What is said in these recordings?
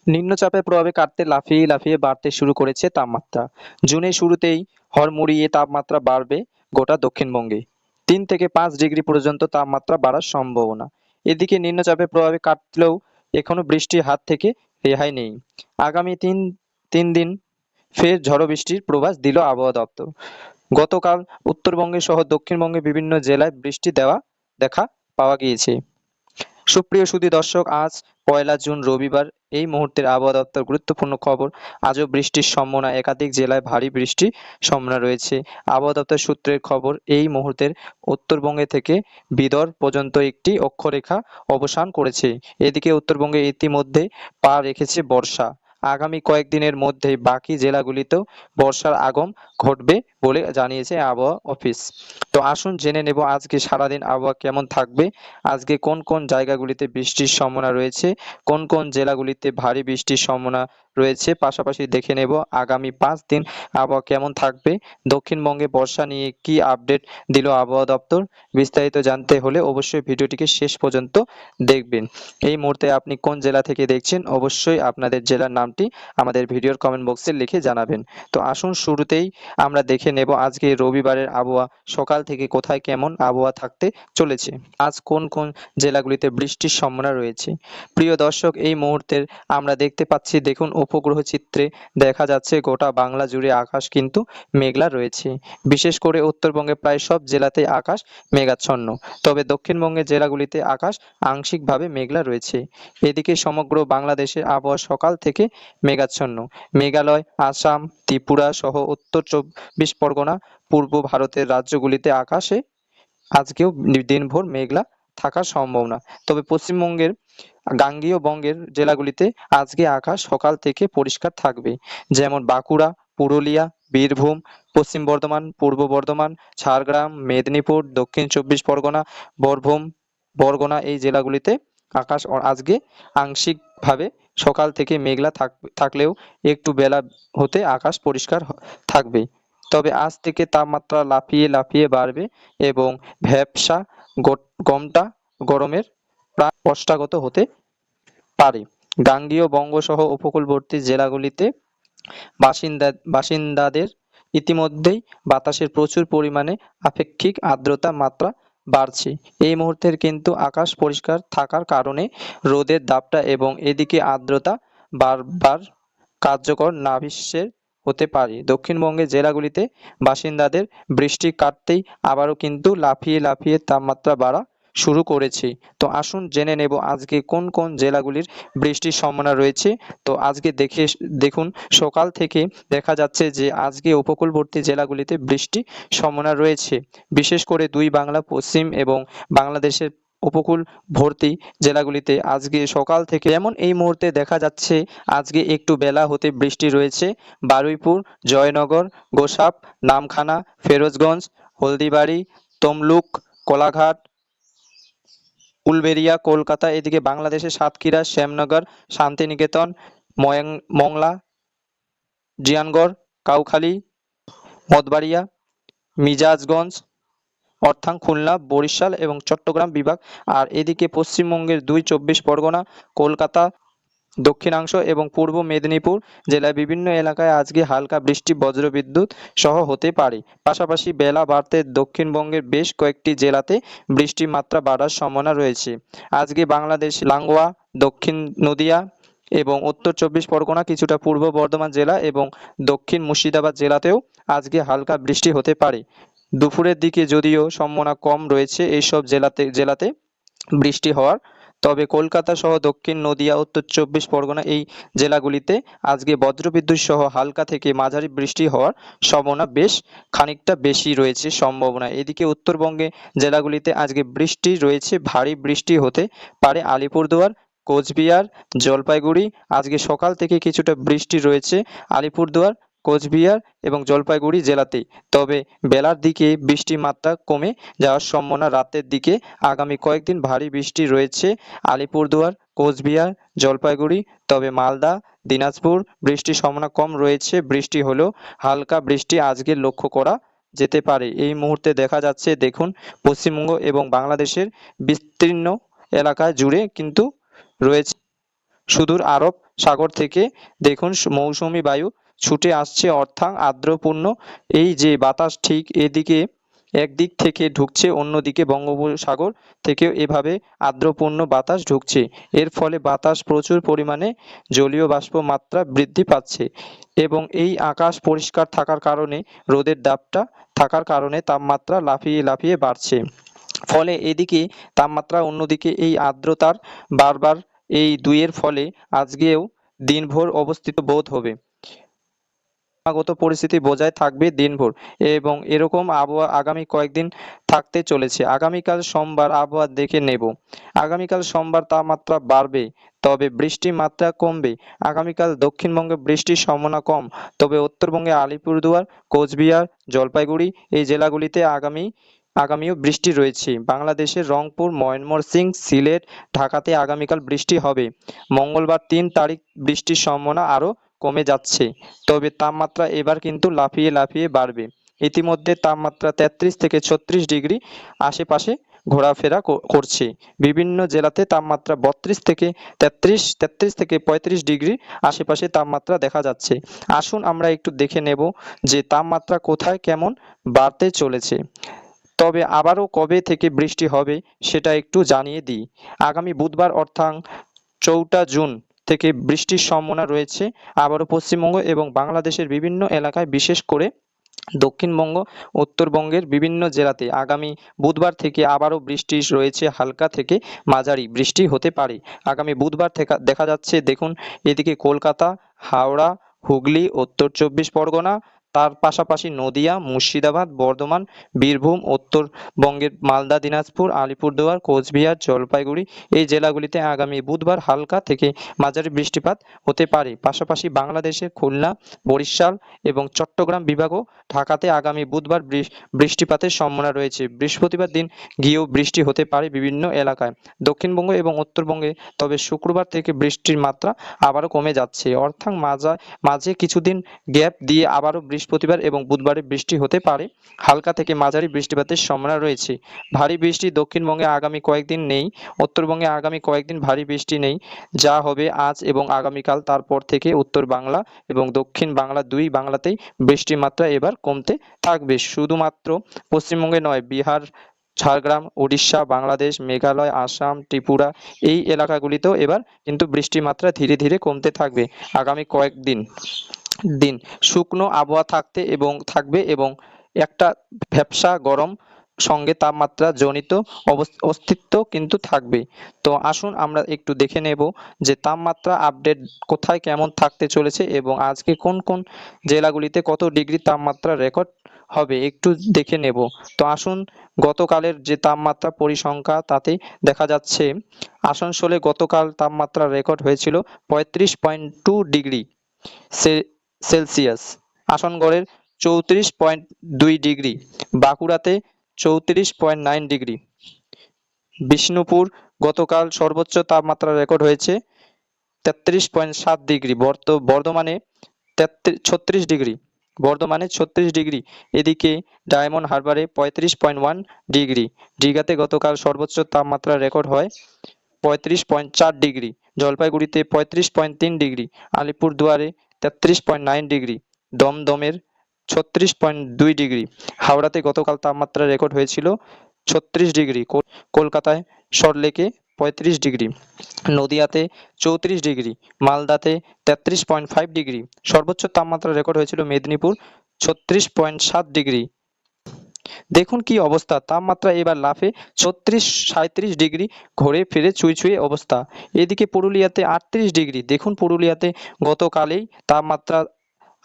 নিম্নচাপের প্রভাবে কাটতে লাফিয়ে লাফিয়ে বাড়তে শুরু করেছে তাপমাত্রা। জুনের শুরুতেই হুড়মুড়িয়ে তাপমাত্রা বাড়বে গোটা দক্ষিণবঙ্গে। 3 থেকে 5 ডিগ্রি পর্যন্ত তাপমাত্রা বাড়ার সম্ভাবনা। এদিকে নিম্নচাপের প্রভাবে কাটলেও এখনো বৃষ্টির হাত থেকে রেহাই নেই। আগামী তিন দিন ফের ঝড়ো বৃষ্টির পূর্বাভাস দিল আবহাওয়া দপ্তর। গতকাল উত্তরবঙ্গে সহ দক্ষিণবঙ্গের বিভিন্ন জেলায় বৃষ্টি দেখা পাওয়া গিয়েছে। সুপ্রিয় সুধী দর্শক, আজ 1 জুন রবিবার। এই মুহূর্তের আবহাওয়া দপ্তর গুরুত্বপূর্ণ খবর। আজও বৃষ্টির সম্ভাবনা, একাধিক জেলায় ভারী বৃষ্টির সম্ভাবনা রয়েছে। আবহাওয়া দপ্তর সূত্রের খবর, এই মুহূর্তের উত্তরবঙ্গে থেকে বিদর্ভ পর্যন্ত একটি অক্ষরেখা অবসান করেছে। এদিকে উত্তরবঙ্গে ইতিমধ্যে পা রেখেছে বর্ষা। আগামী কয়েকদিনের মধ্যেই বাকি জেলাগুলিতেও বর্ষার আগমন ঘটবে বলে জানিয়েছে আবহাওয়া অফিস। তো আসুন জেনে নেব আজকে সারাদিন আবহাওয়া কেমন থাকবে, আজকে কোন কোন জায়গাগুলিতে বৃষ্টির সম্ভাবনা রয়েছে, কোন কোন জেলাগুলিতে ভারী বৃষ্টির সম্ভাবনা রয়েছে। পাশাপাশি দেখে নেব আগামী 5 দিন আবহাওয়া কেমন থাকবে, দক্ষিণবঙ্গে বর্ষা নিয়ে কি আপডেট দিল আবহাওয়া দপ্তর। বিস্তারিত জানতে হলে অবশ্যই ভিডিওটিকে শেষ পর্যন্ত দেখবেন। এই মুহূর্তে আপনি কোন জেলা থেকে দেখছেন, অবশ্যই আপনাদের জেলার নামটি আমাদের ভিডিওর কমেন্ট বক্সে লিখে জানাবেন। তো আসুন শুরুতেই আমরা দেখে নেব আজকে রবিবারের আবহাওয়া সকাল থেকে কোথায় কেমন আবহাওয়া থাকতে চলেছে, আজ কোন কোন জেলাগুলিতে বৃষ্টির সম্ভাবনা রয়েছে। প্রিয় দর্শক, এই মুহূর্তের আমরা দেখতে পাচ্ছি, দেখুন উপগ্রহ চিত্রে দেখা যাচ্ছে গোটা বাংলা জুড়ে আকাশ কিন্তু মেঘলা রয়েছে। বিশেষ করে উত্তরবঙ্গে প্রায় সব জেলাতেই আকাশ মেঘাচ্ছন্ন, তবে দক্ষিণবঙ্গের জেলাগুলিতে আকাশ আংশিকভাবে মেঘলা রয়েছে। এদিকে সমগ্র বাংলাদেশের আবহাওয়া সকাল থেকে মেঘাচ্ছন্ন। মেঘালয়, আসাম, ত্রিপুরা সহ উত্তর 24 পরগনা, পূর্ব ভারতের রাজ্যগুলিতে আকাশে আজকেও দিনভর মেঘলা থাকার সম্ভাবনা। তবে পশ্চিমবঙ্গের গাঙ্গেয় বঙ্গের জেলাগুলিতে আজকে আকাশ সকাল থেকে পরিষ্কার থাকবে, যেমন বাঁকুড়া, পুরুলিয়া, বীরভূম, পশ্চিম বর্ধমান, পূর্ব বর্ধমান, ঝাড়গ্রাম, মেদিনীপুর, দক্ষিণ 24 পরগনা, বীরভূম, বরগুনা এই জেলাগুলিতে আকাশ আজকে আংশিকভাবে সকাল থেকে মেঘলা থাকলেও একটু বেলা হতে আকাশ পরিষ্কার থাকবে। তবে আজ থেকে তাপমাত্রা লাফিয়ে লাফিয়ে বাড়বে এবং ভ্যাপসা গমটা গরমের প্রায় অষ্টাগত হতে পারে। গাঙ্গেয় বঙ্গসহ উপকূলবর্তী জেলাগুলিতে বাসিন্দাদের ইতিমধ্যেই বাতাসের প্রচুর পরিমাণে আপেক্ষিক আর্দ্রতা মাত্রা বাড়ছে। এই মুহূর্তের কিন্তু আকাশ পরিষ্কার থাকার কারণে রোদের দাপটা এবং এদিকে আর্দ্রতা বারবার কার্যকর নাভিশ্বের হতে পারে। দক্ষিণবঙ্গের জেলাগুলিতে বাসিন্দাদের বৃষ্টি কাটতেই আবারও কিন্তু লাফিয়ে লাফিয়ে তাপমাত্রা বাড়া শুরু করেছে। তো আসুন জেনে নেব আজকে কোন কোন জেলাগুলির বৃষ্টির সম্ভাবনা রয়েছে। তো আজকে দেখুন সকাল থেকে দেখা যাচ্ছে যে আজকে উপকূলবর্তী জেলাগুলিতে বৃষ্টির সম্ভাবনা রয়েছে। বিশেষ করে দুই বাংলা, পশ্চিম এবং বাংলাদেশের উপকূলবর্তী জেলাগুলিতে আজকে সকাল থেকে, যেমন এই মুহূর্তে দেখা যাচ্ছে আজকে একটু বেলা হতে বৃষ্টি রয়েছে বারুইপুর, জয়নগর, গোসাপ, নামখানা, ফিরোজগঞ্জ, হলদিবাড়ি, তমলুক, কোলাঘাট, উলবেড়িয়া, কলকাতা। এদিকে বাংলাদেশের সাতক্ষীরা, শ্যামনগর, শান্তিনিকেতন, মংলা, জিয়ানগড়, কাউখালী, মঠবাড়িয়া, মিজাজগঞ্জ, অর্থাৎ খুলনা, বরিশাল এবং চট্টগ্রাম বিভাগ। আর এদিকে পশ্চিমবঙ্গের 24 পরগনা, কলকাতা, দক্ষিণাংশ এবং পূর্ব মেদিনীপুর জেলায় বিভিন্ন এলাকায় আজকে হালকা বৃষ্টি, বজ্রবিদ্যুৎ সহ হতে পারে। পাশাপাশি বেলা বাড়তে দক্ষিণবঙ্গের বেশ কয়েকটি জেলাতে বৃষ্টির মাত্রা বাড়ার সম্ভাবনা রয়েছে। আজকে বাংলাদেশ লাঙ্গোয়া, দক্ষিণ নদিয়া এবং উত্তর 24 পরগনা, কিছুটা পূর্ব বর্ধমান জেলা এবং দক্ষিণ মুর্শিদাবাদ জেলাতেও আজকে হালকা বৃষ্টি হতে পারে। দুপুরের দিকে যদিও সম্ভাবনা কম রয়েছে এইসব জেলাতে বৃষ্টি হওয়ার। তবে কলকাতা সহ দক্ষিণ নদিয়া, উত্তর 24 পরগনা এই জেলাগুলিতে আজকে বজ্রবিদ্যুৎ সহ হালকা থেকে মাঝারি বৃষ্টি হওয়ার সম্ভাবনা বেশ খানিকটা বেশি রয়েছে সম্ভাবনা। এদিকে উত্তরবঙ্গে জেলাগুলিতে আজকে বৃষ্টি রয়েছে, ভারী বৃষ্টি হতে পারে আলিপুরদুয়ার, কোচবিহার, জলপাইগুড়ি। আজকে সকাল থেকে কিছুটা বৃষ্টি রয়েছে আলিপুরদুয়ার, কোচবিহার এবং জলপাইগুড়ি জেলাতেই। তবে বেলার দিকে বৃষ্টির মাত্রা কমে যাওয়ার সম্ভাবনা রাতের দিকে। আগামী কয়েকদিন ভারী বৃষ্টি রয়েছে আলিপুরদুয়ার, কোচবিহার, জলপাইগুড়ি। তবে মালদা, দিনাজপুর বৃষ্টির সম্ভাবনা কম রয়েছে, বৃষ্টি হলেও হালকা বৃষ্টি আজকে লক্ষ্য করা যেতে পারে। এই মুহূর্তে দেখা যাচ্ছে, দেখুন পশ্চিমবঙ্গ এবং বাংলাদেশের বিস্তীর্ণ এলাকা জুড়ে কিন্তু রয়েছে সুদূর আরব সাগর থেকে দেখুন মৌসুমী বায়ু ছুটে আসছে, অর্থাৎ আর্দ্রপূর্ণ এই যে বাতাস ঠিক এদিকে একদিক থেকে ঢুকছে, অন্যদিকে বঙ্গোপসাগর থেকেও এভাবে আর্দ্রপূর্ণ বাতাস ঢুকছে। এর ফলে বাতাস প্রচুর পরিমাণে জলীয় বাষ্প মাত্রা বৃদ্ধি পাচ্ছে এবং এই আকাশ পরিষ্কার থাকার কারণে রোদের দাবটা থাকার কারণে তাপমাত্রা লাফিয়ে লাফিয়ে বাড়ছে। ফলে এদিকে তাপমাত্রা, অন্যদিকে এই আর্দ্রতার বারবার এই দুইয়ের ফলে আজকেও দিনভর অবস্থিত বোধ হবে। আগত পরিস্থিতি বজায় থাকবে দিনভর এবং এরকম আবহাওয়া আগামী কয়েকদিন থাকতে চলেছে। আগামীকাল সোমবার আবহাওয়া দেখে নেব। আগামীকাল সোমবার তাপমাত্রা বাড়বে, তবে বৃষ্টির মাত্রা কমবে। আগামীকাল দক্ষিণবঙ্গে বৃষ্টির সম্ভাবনা কম, তবে উত্তরবঙ্গে আলিপুরদুয়ার, কোচবিহার, জলপাইগুড়ি এই জেলাগুলিতে আগামীও বৃষ্টি রয়েছে। বাংলাদেশের রংপুর, ময়মনসিংহ, সিলেট, ঢাকাতে আগামীকাল বৃষ্টি হবে। মঙ্গলবার ৩ তারিখ বৃষ্টির সম্ভাবনা আরও কমে যাচ্ছে, তবে তাপমাত্রা এবার কিন্তু লাফিয়ে লাফিয়ে বাড়বে। ইতিমধ্যে তাপমাত্রা ৩৩ থেকে ৩৬ ডিগ্রি আশেপাশে ঘোরাফেরা করছে। বিভিন্ন জেলাতে তাপমাত্রা ৩২ থেকে ৩৩ থেকে ৩৫ ডিগ্রি আশেপাশে তাপমাত্রা দেখা যাচ্ছে। আসুন আমরা একটু দেখে নেব যে তাপমাত্রা কোথায় কেমন বাড়তে চলেছে। তবে আবারও কবে থেকে বৃষ্টি হবে সেটা একটু জানিয়ে দিই। আগামী বুধবার অর্থাৎ ৪টা জুন থেকে বৃষ্টির সম্ভাবনা রয়েছে আবারও পশ্চিমবঙ্গ এবং বাংলাদেশের বিভিন্ন এলাকায়, বিশেষ করে দক্ষিণবঙ্গ, উত্তরবঙ্গের বিভিন্ন জেলাতে আগামী বুধবার থেকে আবারও বৃষ্টি রয়েছে। হালকা থেকে মাঝারি বৃষ্টি হতে পারে আগামী বুধবার থেকে। দেখা যাচ্ছে দেখুন এদিকে কলকাতা, হাওড়া, হুগলি, উত্তর চব্বিশ পরগনা, তার পাশাপাশি নদিয়া, মুর্শিদাবাদ, বর্ধমান, বীরভূম, উত্তরবঙ্গের মালদা, দিনাজপুর, আলিপুরদুয়ার, কোচবিহার, জলপাইগুড়ি এই জেলাগুলিতে আগামী বুধবার হালকা থেকে মাঝারি বৃষ্টিপাত হতে পারে। পাশাপাশি বাংলাদেশের খুলনা, বরিশাল এবং চট্টগ্রাম বিভাগও ঢাকাতে আগামী বুধবার বৃষ্টিপাতের সম্ভাবনা রয়েছে। বৃহস্পতিবার দিন গিয়েও বৃষ্টি হতে পারে বিভিন্ন এলাকায় দক্ষিণবঙ্গ এবং উত্তরবঙ্গে, তবে শুক্রবার থেকে বৃষ্টির মাত্রা আবারও কমে যাচ্ছে, অর্থাৎ মাঝে কিছুদিন গ্যাপ দিয়ে আবারও বৃহস্পতিবার এবং বুধবারে বৃষ্টি হতে পারে। হালকা থেকে মাঝারি বৃষ্টিপাতের সম্ভাবনা রয়েছে। ভারী বৃষ্টি দক্ষিণবঙ্গে আগামী কয়েকদিন নেই, উত্তরবঙ্গে আগামী কয়েকদিন ভারী বৃষ্টি নেই। যা হবে আজ এবং আগামীকাল, তারপর থেকে উত্তর বাংলা এবং দক্ষিণ বাংলা দুই বাংলাতেই বৃষ্টির মাত্রা এবার কমতে থাকবে। শুধুমাত্র পশ্চিমবঙ্গে নয়, বিহার, ঝাড়গ্রাম, উড়িষ্যা, বাংলাদেশ, মেঘালয়, আসাম, ত্রিপুরা এই এলাকাগুলিতেও এবার কিন্তু বৃষ্টির মাত্রা ধীরে ধীরে কমতে থাকবে। আগামী কয়েকদিন শুকনো আবহাওয়া থাকবে এবং একটা ভ্যাপসা গরম সঙ্গে তাপমাত্রা জনিত অস্তিত্ব কিন্তু থাকবে। তো আসুন আমরা একটু দেখে নেব যে তাপমাত্রা আপডেট কোথায় কেমন থাকতে চলেছে এবং আজকে কোন কোন জেলাগুলিতে কত ডিগ্রি তাপমাত্রা রেকর্ড হবে একটু দেখে নেব। তো আসুন গতকালের যে তাপমাত্রা পরিসংখ্যা তাতে দেখা যাচ্ছে আসানসোলে গতকাল তাপমাত্রা রেকর্ড হয়েছিল 35.2 ডিগ্রি সেলসিয়াস, আসানগড়ের 34.2 ডিগ্রি, বাঁকুড়াতে 34.9 ডিগ্রি, বিষ্ণুপুর গতকাল সর্বোচ্চ তাপমাত্রা রেকর্ড হয়েছে 33.7 ডিগ্রি, বর্ধমানে 36 ডিগ্রি, এদিকে ডায়মন্ড হারবারে 35.1 ডিগ্রি, দীঘাতে গতকাল সর্বোচ্চ তাপমাত্রা রেকর্ড হয় 35.4 ডিগ্রি, জলপাইগুড়িতে 35.3 ডিগ্রি, আলিপুরদুয়ারে 33.9 ডিগ্রি, দমদমের 36.2 ডিগ্রি, হাওড়াতে গতকাল তাপমাত্রা রেকর্ড হয়েছিল 36 ডিগ্রি, কলকাতায় সল্টলেকে 35 ডিগ্রি, নদিয়াতে 34 ডিগ্রি, মালদাতে 33.5 ডিগ্রি, সর্বোচ্চ তাপমাত্রা রেকর্ড হয়েছিল মেদিনীপুর 36.7 ডিগ্রি। দেখুন কি অবস্থা, তাপমাত্রা এবার লাফে 36-37 ডিগ্রি ঘুরে ফিরে ছুঁই অবস্থা। এদিকে পুরুলিয়াতে 38 ডিগ্রি, দেখুন পুরুলিয়াতে গতকালেই তাপমাত্রা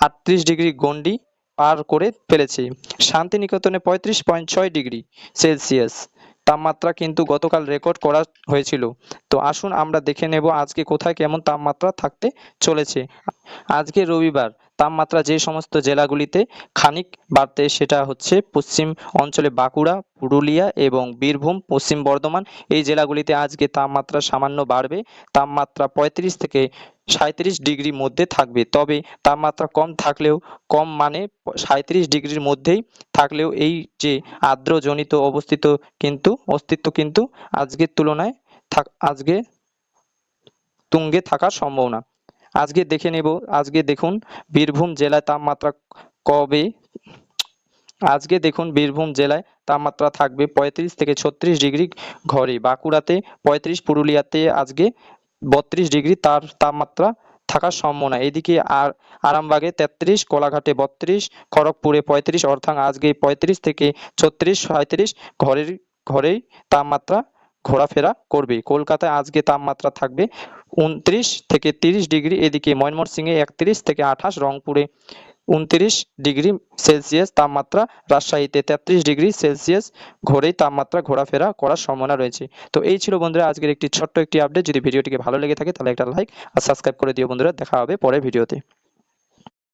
38 ডিগ্রি গণ্ডি পার করে ফেলেছে। শান্তিনিকেতনে 35.6 ডিগ্রি সেলসিয়াস তাপমাত্রা কিন্তু গতকাল রেকর্ড করা হয়েছিল। তো আসুন আমরা দেখে নেব আজকে কোথায় কেমন তাপমাত্রা থাকতে চলেছে। আজকে রবিবার তাপমাত্রা যে সমস্ত জেলাগুলিতে খানিক বাড়তে, সেটা হচ্ছে পশ্চিম অঞ্চলে বাঁকুড়া, পুরুলিয়া এবং বীরভূম, পশ্চিম বর্ধমান এই জেলাগুলিতে আজকে তাপমাত্রা সামান্য বাড়বে। তাপমাত্রা 35 থেকে 37 ডিগ্রির মধ্যে থাকবে, তবে তাপমাত্রা কম মানে 37 ডিগ্রির মধ্যেই থাকলেও এই যে আর্দ্রজনিত অস্তিত্ব কিন্তু আজকের তুঙ্গে থাকার সম্ভাবনা। আজকে দেখে নেব, আজকে দেখুন বীরভূম জেলায় তাপমাত্রা কবে। আজকে দেখুন বীরভূম জেলায় তাপমাত্রা থাকবে 35 থেকে 36 ডিগ্রি ঘরে, বাঁকুড়াতে 35, পুরুলিয়াতে আজকে 32 ডিগ্রি তার তাপমাত্রা থাকার সম্ভাবনা। এদিকে আর আরামবাগে 33, কোলাঘাটে 32, খড়গপুরে 35, অর্থাৎ আজকে 35 থেকে 36, 37 ঘরের ঘরেই তাপমাত্রা ঘোরাফেরা করবে। কলকাতায় আজকে তাপমাত্রা থাকবে 29 থেকে 30 ডিগ্রি, এদিকে ময়মনসিংহে 31 থেকে 28, রংপুরে 29 ডিগ্রি সেলসিয়াস তাপমাত্রা, রাজশাহীতে 33 ডিগ্রি সেলসিয়াস ঘরেই তাপমাত্রা ঘোরাফেরা করার সম্ভাবনা রয়েছে। তো এই ছিল বন্ধুরা আজকের একটি ছোট্ট একটি আপডেট। যদি ভিডিওটিকে ভালো লেগে থাকে তাহলে একটা লাইক আর সাবস্ক্রাইব করে দিও বন্ধুরা। দেখা হবে পরের ভিডিওতে।